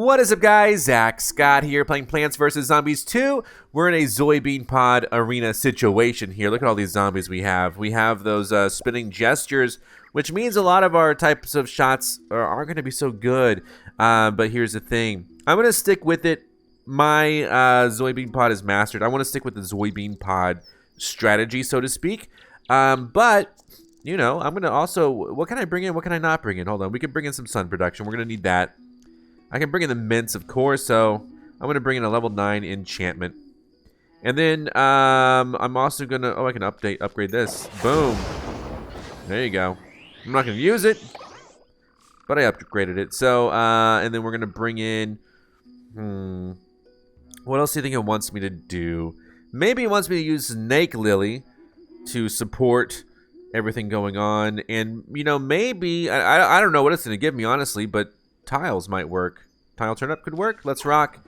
What is up, guys? Zach Scott here, playing Plants vs. Zombies 2. We're in a Zoybean pod arena situation here. Look at all these zombies we have. We have those spinning gestures, which means a lot of our types of shots aren't going to be so good. But here's the thing. I'm going to stick with it. My Zoybean pod is mastered. I want to stick with the Zoybean pod strategy, so to speak. But, you know, I'm going to also... What can I bring in? What can I not bring in? Hold on. We can bring in some sun production. We're going to need that. I can bring in the mints, of course, so I'm going to bring in a level 9 enchantment. And then I'm also going to... Oh, I can upgrade this. Boom. There you go. I'm not going to use it, but I upgraded it. So, and then we're going to bring in... What else do you think it wants me to do? Maybe it wants me to use Snake Lily to support everything going on. And, you know, maybe... I don't know what it's going to give me, honestly, but... tiles might work. Tile turnip could work. Let's rock.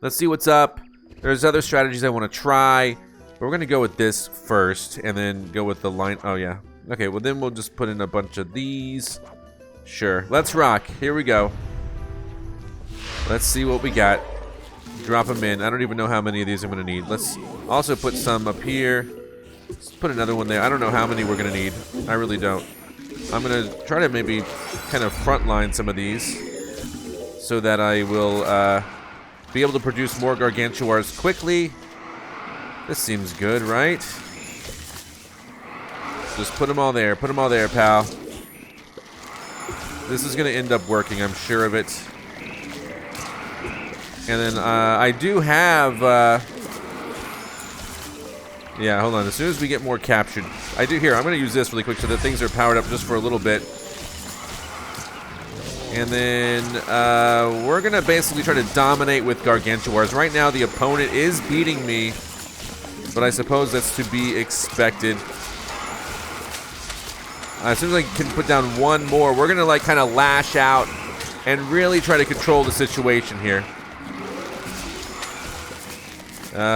Let's see what's up. There's other strategies I want to try, but we're going to go with this first and then go with the line. Oh, yeah. Okay, well, then we'll just put in a bunch of these. Sure. Let's rock. Here we go. Let's see what we got. Drop them in. I don't even know how many of these I'm going to need. Let's also put some up here. Let's put another one there. I don't know how many we're going to need. I really don't. I'm going to try to maybe kind of frontline some of these so that I will be able to produce more gargantuars quickly. This seems good, right? Just put them all there. Put them all there, pal. This is going to end up working, I'm sure of it. And then I do have... yeah, hold on. As soon as we get more captured... I do here. I'm going to use this really quick so that things are powered up just for a little bit. And then we're going to basically try to dominate with gargantuars. Right now, the opponent is beating me, but I suppose that's to be expected. As soon as I can put down one more, we're going to like kind of lash out and really try to control the situation here.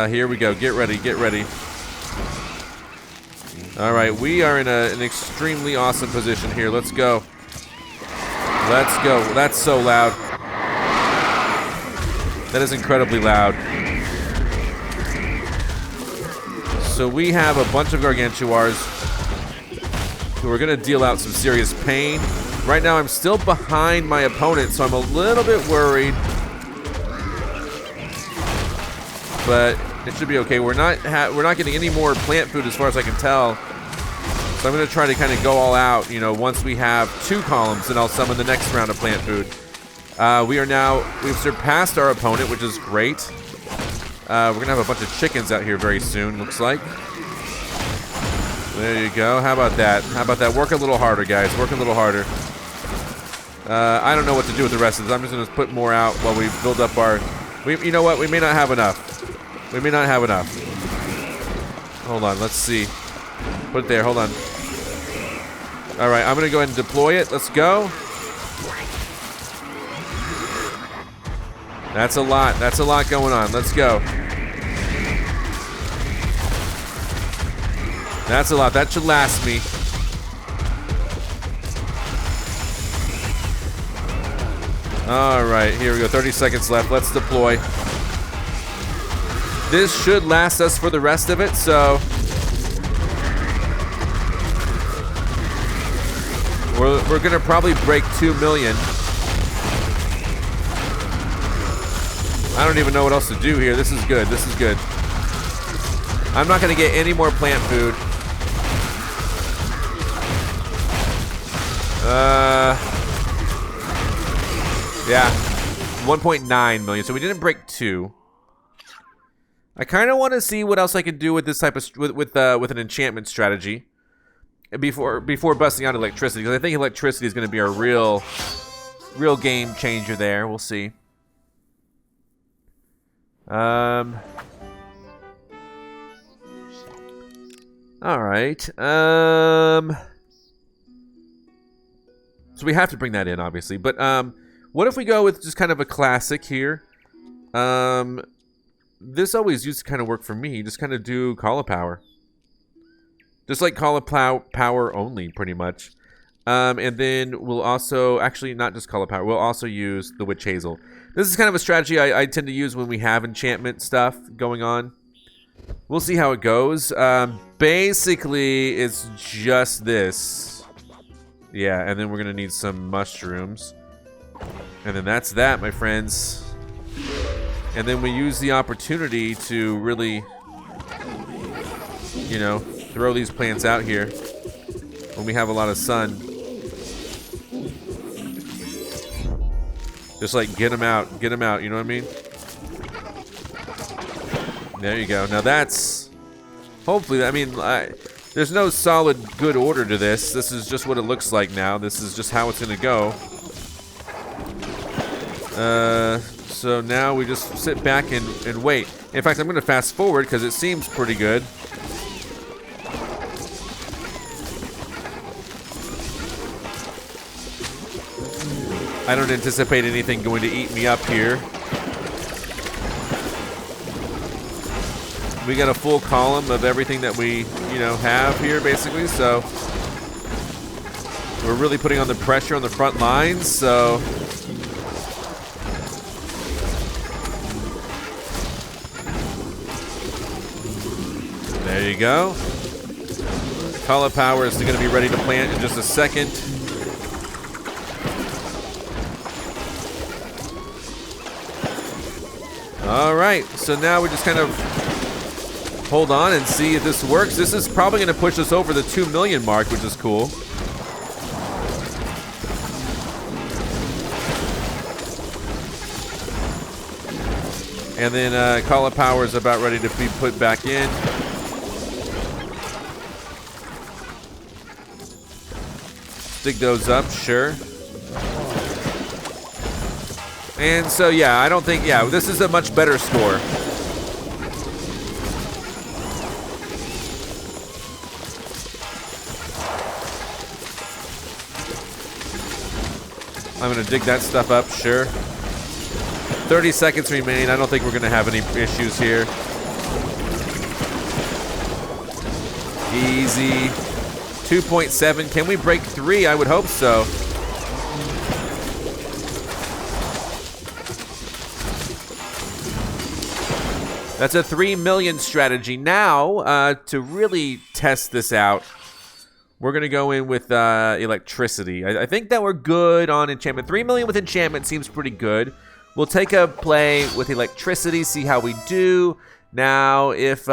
Here we go. Get ready. Get ready. All right, we are in an extremely awesome position here. Let's go. Let's go. That's so loud. That is incredibly loud. So we have a bunch of gargantuars who are going to deal out some serious pain. Right now, I'm still behind my opponent, so I'm a little bit worried. But it should be okay. We're not getting any more plant food as far as I can tell. So I'm going to try to kind of go all out, you know, once we have 2 columns, and I'll summon the next round of plant food. We've surpassed our opponent, which is great. We're going to have a bunch of chickens out here very soon, looks like. There you go. How about that? How about that? Work a little harder, guys. Work a little harder. I don't know what to do with the rest of this. I'm just going to put more out while we build up our... you know what? We may not have enough. We may not have enough. Hold on. Let's see. Put it there. Hold on. All right. I'm going to go ahead and deploy it. Let's go. That's a lot. That's a lot going on. Let's go. That's a lot. That should last me. All right. Here we go. 30 seconds left. Let's deploy. This should last us for the rest of it, so... We're going to probably break 2 million. I don't even know what else to do here. This is good. This is good. I'm not going to get any more plant food. Yeah. 1.9 million. So we didn't break 2. I kind of want to see what else I can do with this type of... with an enchantment strategy. Before busting out electricity, because I think electricity is going to be a real game changer there. We'll see. All right. So we have to bring that in, obviously. But what if we go with just kind of a classic here? This always used to kind of work for me. Just kind of do Caulipower. Just like Caulipower only, pretty much. And then we'll also, actually not just Caulipower, we'll also use the witch hazel. This is kind of a strategy I tend to use when we have enchantment stuff going on. We'll see how it goes. Basically, it's just this. Yeah, and then we're going to need some mushrooms. And then that's that, my friends. And then we use the opportunity to really, you know, throw these plants out here when we have a lot of sun. Just like get them out, you know what I mean? There you go. Now that's, hopefully, I mean, there's no solid good order to this. This is just what it looks like now. This is just how it's gonna go. So now we just sit back and wait. In fact, I'm gonna fast forward because it seems pretty good. I don't anticipate anything going to eat me up here. We got a full column of everything that we, you know, have here, basically, so we're really putting on the pressure on the front lines, so there you go. Caulipower is going to be ready to plant in just a second. All right, so now we just kind of hold on and see if this works. This is probably going to push us over the 2 million mark, which is cool. And then Caulipower is about ready to be put back in. Dig those up, sure. And so, yeah, I don't think, yeah, this is a much better score. I'm going to dig that stuff up, sure. 30 seconds remain. I don't think we're going to have any issues here. Easy. 2.7. Can we break 3? I would hope so. That's a 3 million strategy. Now, to really test this out, we're going to go in with electricity. I think that we're good on enchantment. 3 million with enchantment seems pretty good. We'll take a play with electricity, see how we do. Now, if...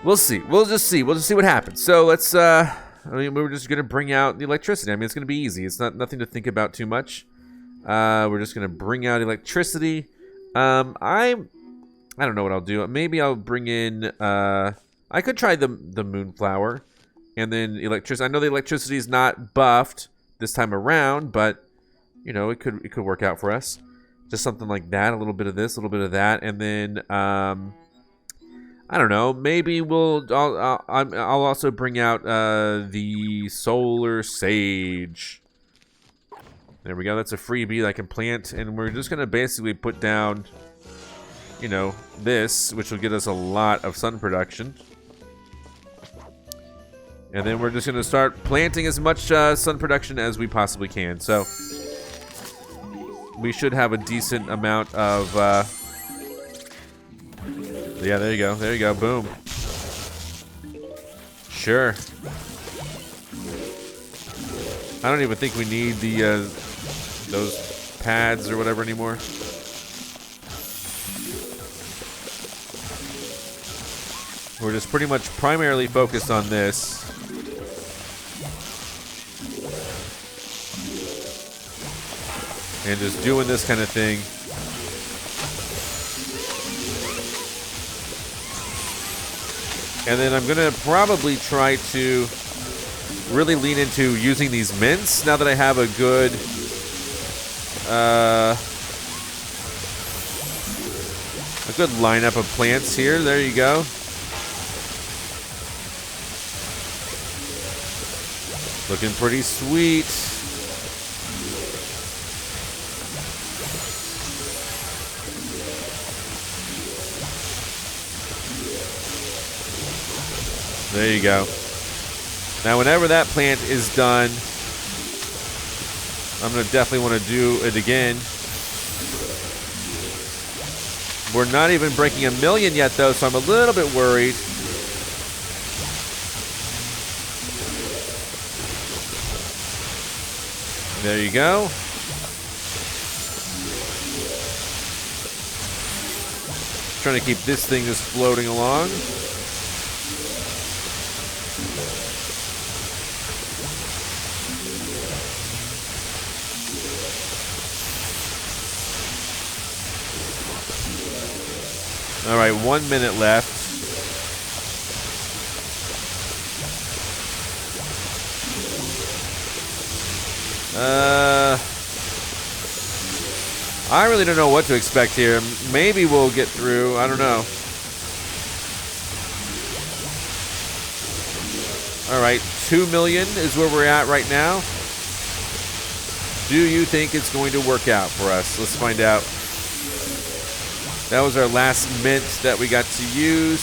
We'll see. We'll just see. We'll just see what happens. So let's... I mean, we're just going to bring out the electricity. I mean, it's going to be easy. It's nothing to think about too much. We're just going to bring out electricity. I don't know what I'll do. Maybe I'll bring in... I could try the moonflower and then electricity. I know the electricity is not buffed this time around, but you know, it could work out for us. Just something like that, a little bit of this, a little bit of that, and then I don't know. Maybe I'll also bring out the solar sage. There we go. That's a freebie that I can plant, and we're just gonna basically put down, you know, this, which will get us a lot of sun production. And then we're just going to start planting as much sun production as we possibly can. So we should have a decent amount of... yeah, there you go. There you go. Boom. Sure. I don't even think we need the those pads or whatever anymore. We're just pretty much primarily focused on this. And just doing this kind of thing. And then I'm going to probably try to really lean into using these mints now that I have a good... a good lineup of plants here. There you go. Looking pretty sweet. There you go. Now, whenever that plant is done, I'm going to definitely want to do it again. We're not even breaking 1,000,000 yet, though, so I'm a little bit worried. There you go. Trying to keep this thing just floating along. All right, 1 minute left. I really don't know what to expect here. Maybe we'll get through. I don't know. All right, 2,000,000 is where we're at right now. Do you think it's going to work out for us? Let's find out. That was our last mint that we got to use.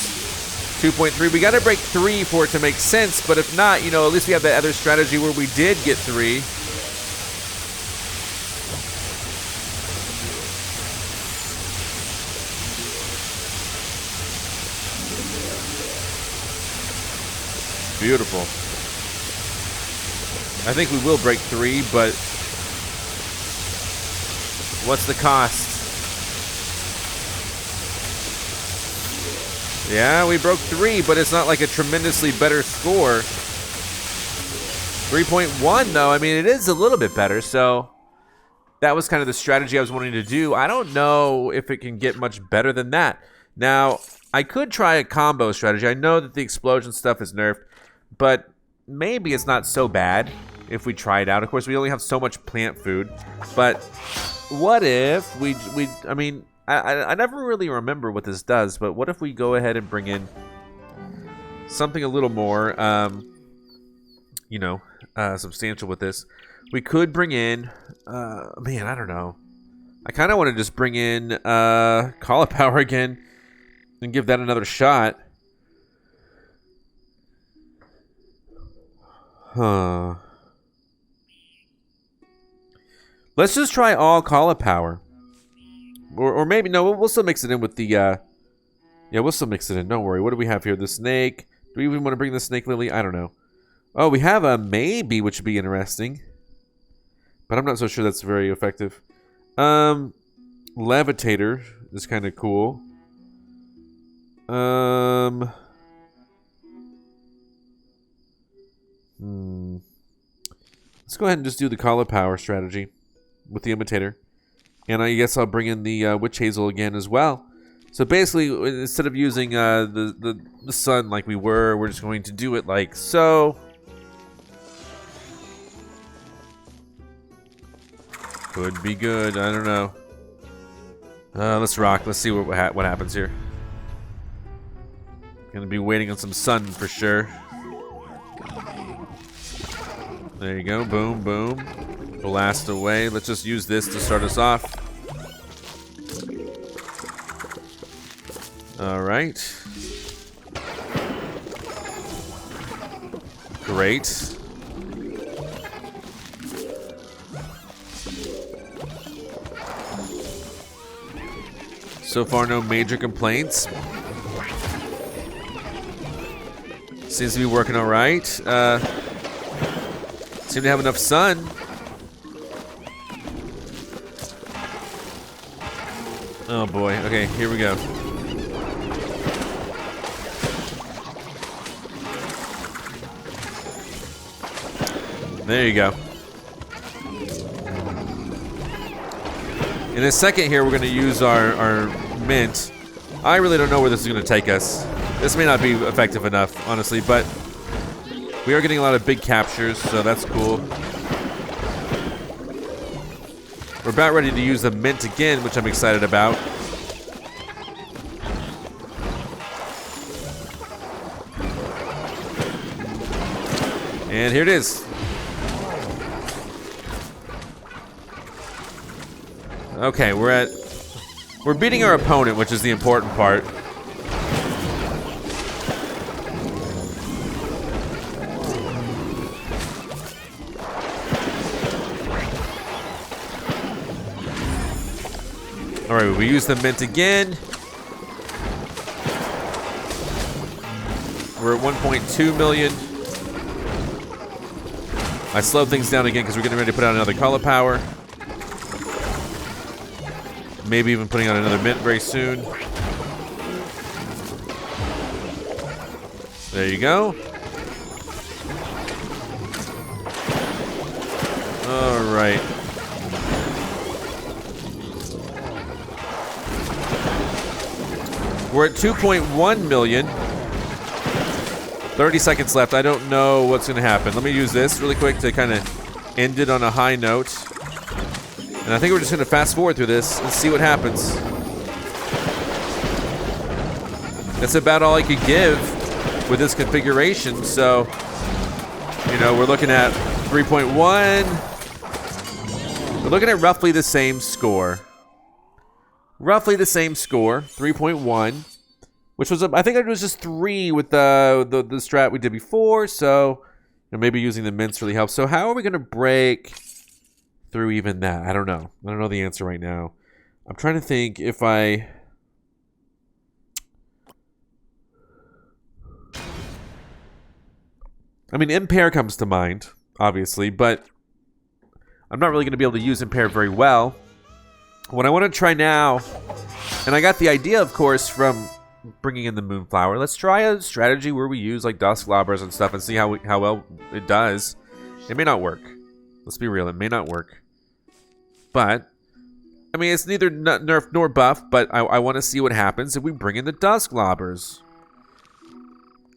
2.3. We got to break 3 for it to make sense, but if not, you know, at least we have that other strategy where we did get 3. Beautiful. I think we will break 3, but what's the cost? Yeah, we broke 3, but it's not like a tremendously better score. 3.1, though. I mean, it is a little bit better, so that was kind of the strategy I was wanting to do. I don't know if it can get much better than that. Now, I could try a combo strategy. I know that the explosion stuff is nerfed, but maybe it's not so bad if we try it out. Of course, we only have so much plant food, but what if I mean, I never really remember what this does, but what if we go ahead and bring in something a little more, you know, substantial with this? We could bring in, man, I don't know. I kind of want to just bring in Caulipower again and give that another shot. Huh. Let's just try all Caulipower. Or maybe, no, we'll still mix it in with the, yeah, we'll still mix it in. Don't worry. What do we have here? The snake. Do we even want to bring the snake lily? I don't know. Oh, we have a maybe, which would be interesting. But I'm not so sure that's very effective. Levitator is kind of cool. Let's go ahead and just do the Caulipower strategy with the imitator. And I guess I'll bring in the witch hazel again as well. So basically, instead of using the sun like we were, we're just going to do it like so. Could be good. I don't know. Let's rock. Let's see what happens here. Gonna be waiting on some sun for sure. There you go. Boom, boom. Blast away. Let's just use this to start us off. All right. Great. So far, no major complaints. Seems to be working all right. Seem to have enough sun. Oh boy. Okay, here we go. There you go. In a second here, we're going to use our mint. I really don't know where this is going to take us. This may not be effective enough, honestly, but we are getting a lot of big captures, so that's cool. We're about ready to use the mint again, which I'm excited about. And here it is. Okay, we're beating our opponent, which is the important part. Alright, we use the mint again. We're at 1.2 million. I slowed things down again because we're getting ready to put out another Caulipower. Maybe even putting out another mint very soon. There you go. Alright. We're at 2.1 million. 30 seconds left. I don't know what's going to happen. Let me use this really quick to kind of end it on a high note. And I think we're just going to fast forward through this and see what happens. That's about all I could give with this configuration. So, you know, we're looking at 3.1. We're looking at roughly the same score. Roughly the same score, 3.1. Which was, I think it was just 3 with the strat we did before. So, you know, maybe using the mints really helps. So how are we going to break through even that? I don't know. I don't know the answer right now. I'm trying to think if I... I mean, impair comes to mind, obviously, but I'm not really going to be able to use impair very well. What I want to try now, and I got the idea, of course, from bringing in the Moonflower. Let's try a strategy where we use like Dusk Lobbers and stuff and see how well it does. It may not work. Let's be real, it may not work. But, I mean, it's neither nerf nor buff, but I want to see what happens if we bring in the Dusk Lobbers.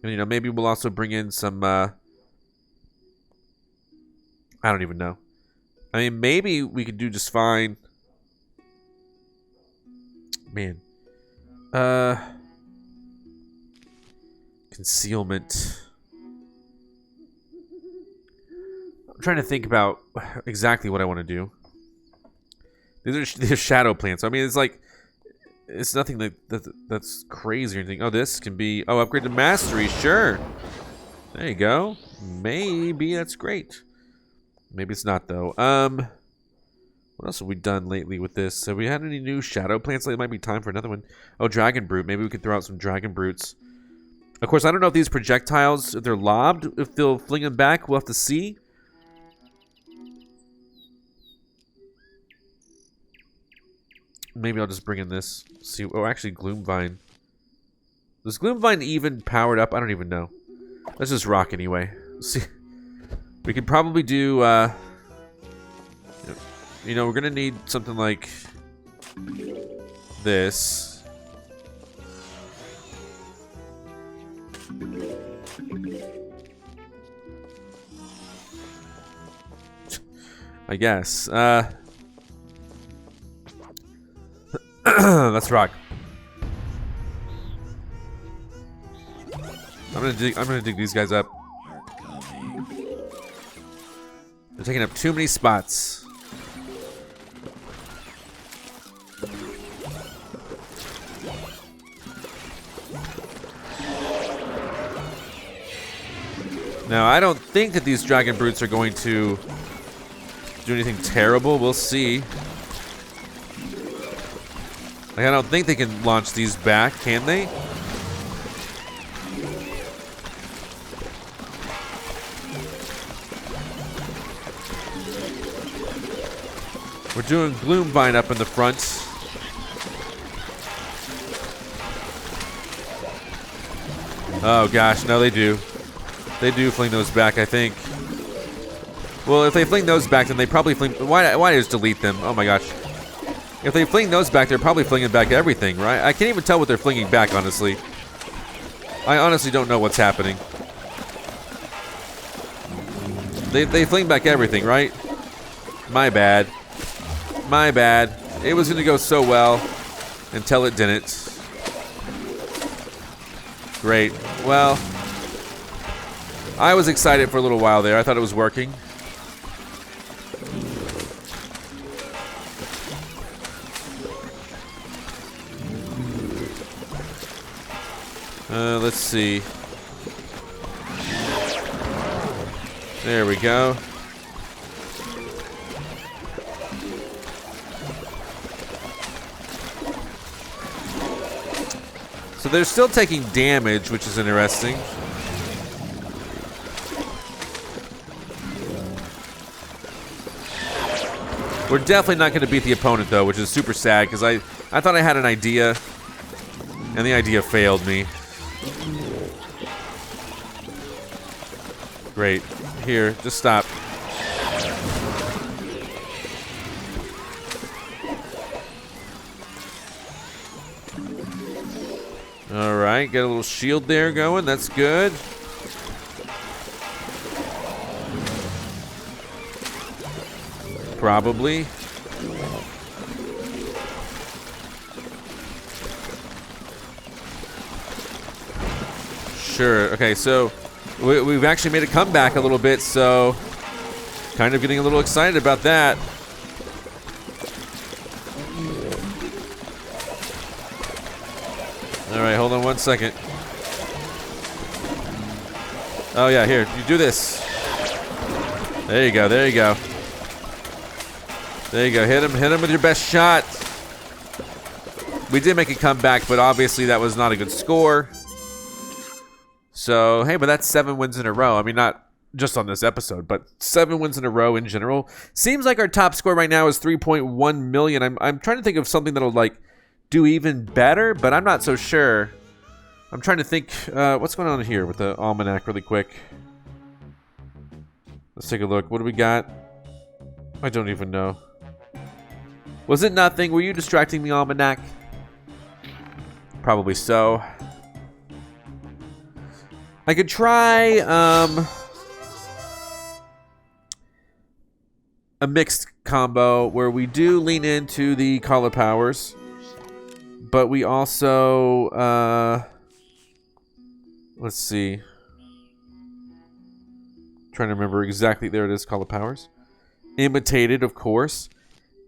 And, you know, maybe we'll also bring in some, I don't even know. I mean, maybe we could do just fine. Man. Concealment. I'm trying to think about exactly what I want to do. These are shadow plants. I mean, it's like, it's nothing that's crazy or anything. Oh, this can be, oh, upgrade to mastery, sure. There you go. Maybe that's great. Maybe it's not, though. What else have we done lately with this? Have we had any new shadow plants? It might be time for another one. Oh, Dragon Brute. Maybe we could throw out some Dragon Brutes. Of course, I don't know if these projectiles, if they're lobbed, if they'll fling them back. We'll have to see. Maybe I'll just bring in this. See. Oh, actually, Gloomvine. Is Gloomvine even powered up? I don't even know. Let's just rock anyway. See. We could probably do, you know, we're gonna need something like this. I guess. Let's rock. I'm gonna dig these guys up. They're taking up too many spots. Now, I don't think that these Dragon Brutes are going to do anything terrible. We'll see. Like, I don't think they can launch these back, can they? We're doing Gloomvine up in the front. Oh gosh, no they do. They do fling those back, I think. Well, if they fling those back, then they probably fling... Why just delete them? Oh my gosh. If they fling those back, they're probably flinging back everything, right? I can't even tell what they're flinging back, honestly. I honestly don't know what's happening. They fling back everything, right? My bad. My bad. It was going to go so well until it didn't. Great. Well, I was excited for a little while there. I thought it was working. Let's see. There we go. So they're still taking damage, which is interesting. We're definitely not going to beat the opponent, though, which is super sad, because I thought I had an idea, and the idea failed me. Great. Here, just stop. Alright, get a little shield there going. That's good. Probably. Sure. Okay, so we've actually made a comeback a little bit, so kind of getting a little excited about that. Alright, hold on one second. Oh yeah, here, you do this. There you go, there you go. There you go, hit him with your best shot. We did make a comeback, but obviously that was not a good score. So, hey, but that's 7 wins in a row. I mean, not just on this episode, but 7 wins in a row in general. Seems like our top score right now is 3.1 million. I'm trying to think of something that'll, like, do even better, but I'm not so sure. I'm trying to think, what's going on here with the almanac really quick. Let's take a look. What do we got? I don't even know. Was it nothing? Were you distracting the almanac? Probably so. I could try, a mixed combo where we do lean into the Caulipowers, but we also, let's see. Trying to remember exactly. There it is, Caulipowers. Imitated, of course.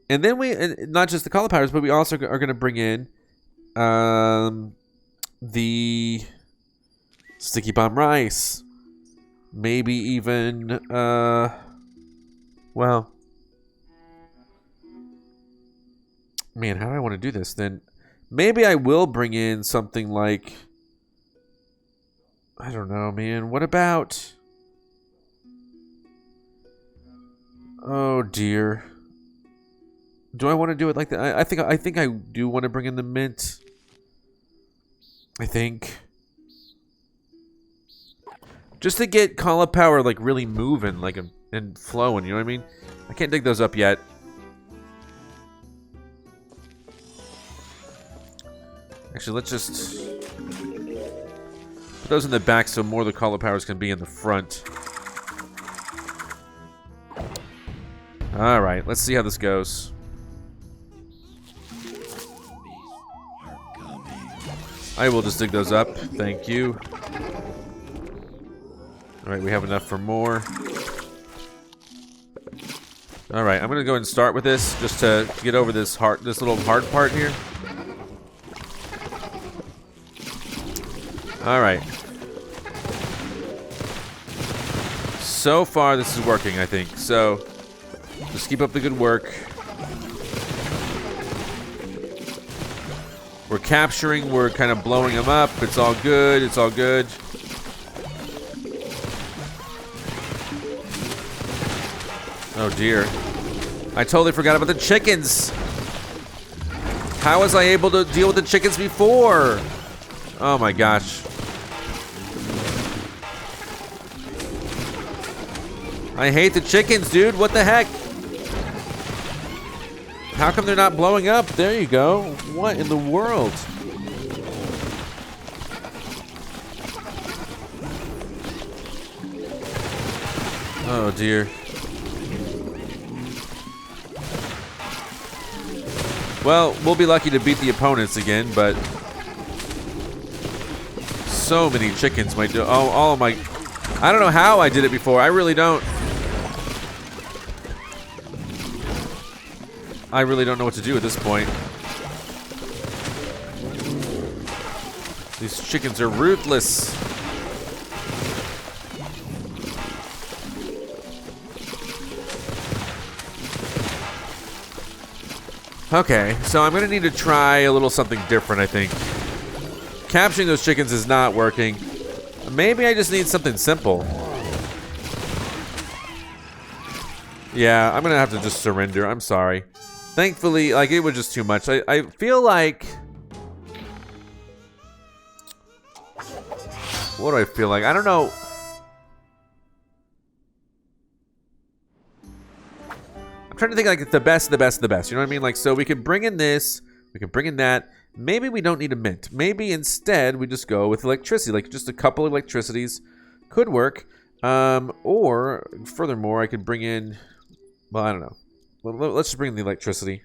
And then and not just the Caulipowers, but we also are going to bring in the Sticky Bomb Rice. Maybe even, well, man, how do I want to do this? Then maybe I will bring in something like, I don't know, man. What about, oh dear. Do I want to do it like that? I think I do want to bring in the mint. I think. Just to get Caulipower like really moving, like and flowing, you know what I mean? I can't dig those up yet. Actually, let's just put those in the back so more of the Caulipowers can be in the front. Alright, let's see how this goes. I will just dig those up. Thank you. Alright, we have enough for more. Alright, I'm gonna go ahead and start with this just to get over this little hard part here. Alright. So far this is working, I think. So just keep up the good work. We're capturing, we're kind of blowing them up. It's all good, it's all good. Oh dear. I totally forgot about the chickens. How was I able to deal with the chickens before? Oh my gosh. I hate the chickens, dude. What the heck? How come they're not blowing up? There you go. What in the world? Oh dear. Well, we'll be lucky to beat the opponents again, but so many chickens might do. Oh, all of my. I don't know how I did it before. I really don't. I really don't know what to do at this point. These chickens are ruthless. Okay, so I'm gonna need to try a little something different, I think. capturing those chickens is not working. Maybe I just need something simple. Yeah, I'm gonna have to just surrender. I'm sorry. Thankfully, like, it was just too much. I feel like... What do I feel like? I don't know. I'm trying to think like the best, the best, the best. You know what I mean? Like, so we could bring in this. We could bring in that. Maybe we don't need a mint. Maybe instead we just go with electricity. Like, just a couple of electricities could work. Or, furthermore, I could bring in... Well, I don't know. Let's just bring in the electricity.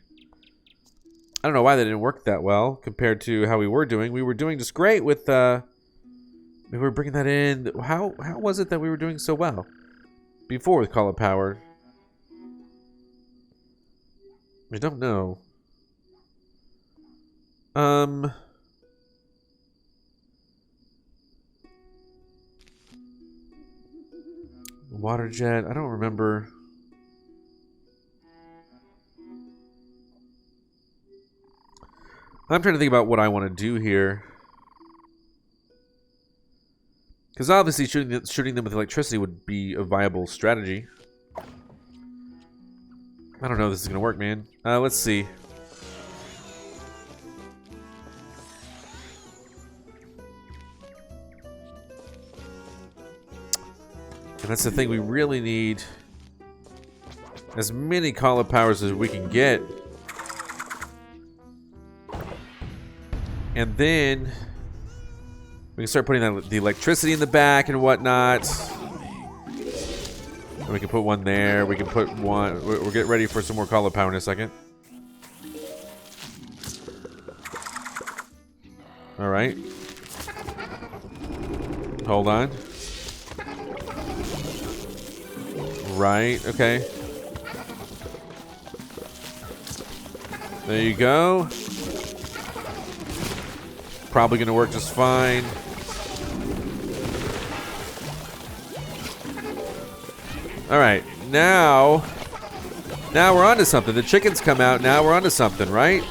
I don't know why that didn't work that well compared to how we were doing. We were doing just great with... We were bringing that in. How was it that we were doing so well before with Caulipower? I don't know. Water jet. I don't remember. I'm trying to think about what I want to do here. Because obviously shooting them with electricity would be a viable strategy. I don't know if this is going to work, man. Let's see. And that's the thing, we really need as many Caulipowers as we can get. And then... we can start putting the electricity in the back and whatnot. And we can put one there. We can put one... We'll get ready for some more Caulipower in a second. Alright. Hold on. Right, okay. There you go. Probably gonna work just fine. Alright, now we're onto something. The chickens come out, now we're onto something, right?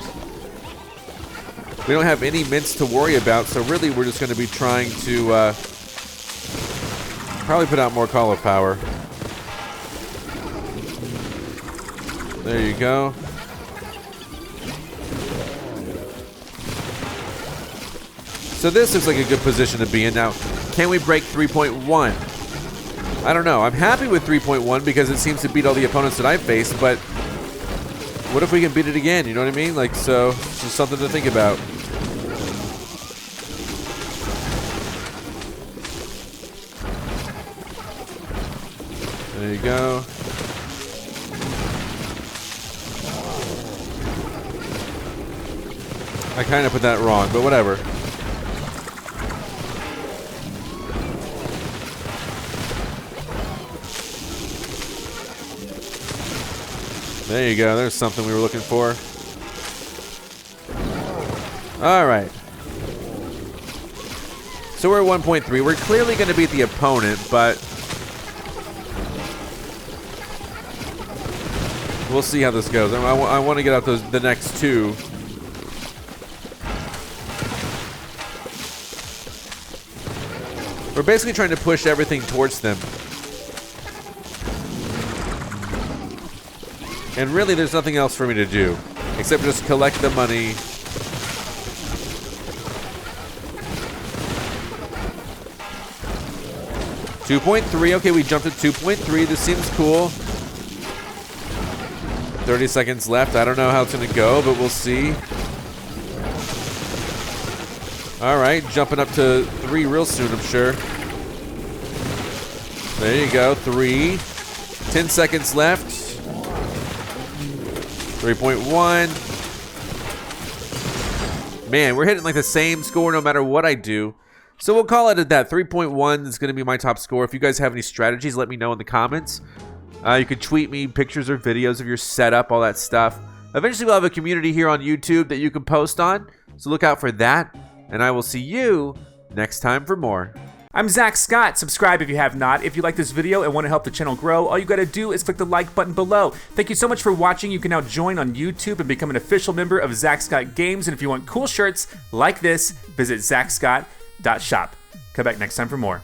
We don't have any mints to worry about, so really we're just going to be trying to probably put out more Caulipower. There you go. So this looks like a good position to be in. Now, can we break 3.1? I don't know. I'm happy with 3.1 because it seems to beat all the opponents that I've faced, but what if we can beat it again? You know what I mean? Like, so, it's just something to think about. There you go. I kind of put that wrong, but whatever. There you go. There's something we were looking for. All right. So we're at 1.3. We're clearly going to beat the opponent, but we'll see how this goes. I want to get out the next two. We're basically trying to push everything towards them. And really, there's nothing else for me to do except just collect the money. $2.3. Okay, we jumped at 2.3. This seems cool. 30 seconds left. I don't know how it's going to go, but we'll see. All right, jumping up to 3 real soon, I'm sure. There you go, 3. 10 seconds left. 3.1. Man, we're hitting like the same score no matter what I do. So we'll call it at that. 3.1 is going to be my top score. If you guys have any strategies, let me know in the comments. You could tweet me pictures or videos of your setup, all that stuff. Eventually we'll have a community here on YouTube that you can post on. So look out for that. And I will see you next time for more. I'm Zach Scott. Subscribe if you have not. If you like this video and want to help the channel grow, all you gotta do is click the like button below. Thank you so much for watching. You can now join on YouTube and become an official member of ZackScottGames. And if you want cool shirts like this, visit ZackScott.shop. Come back next time for more.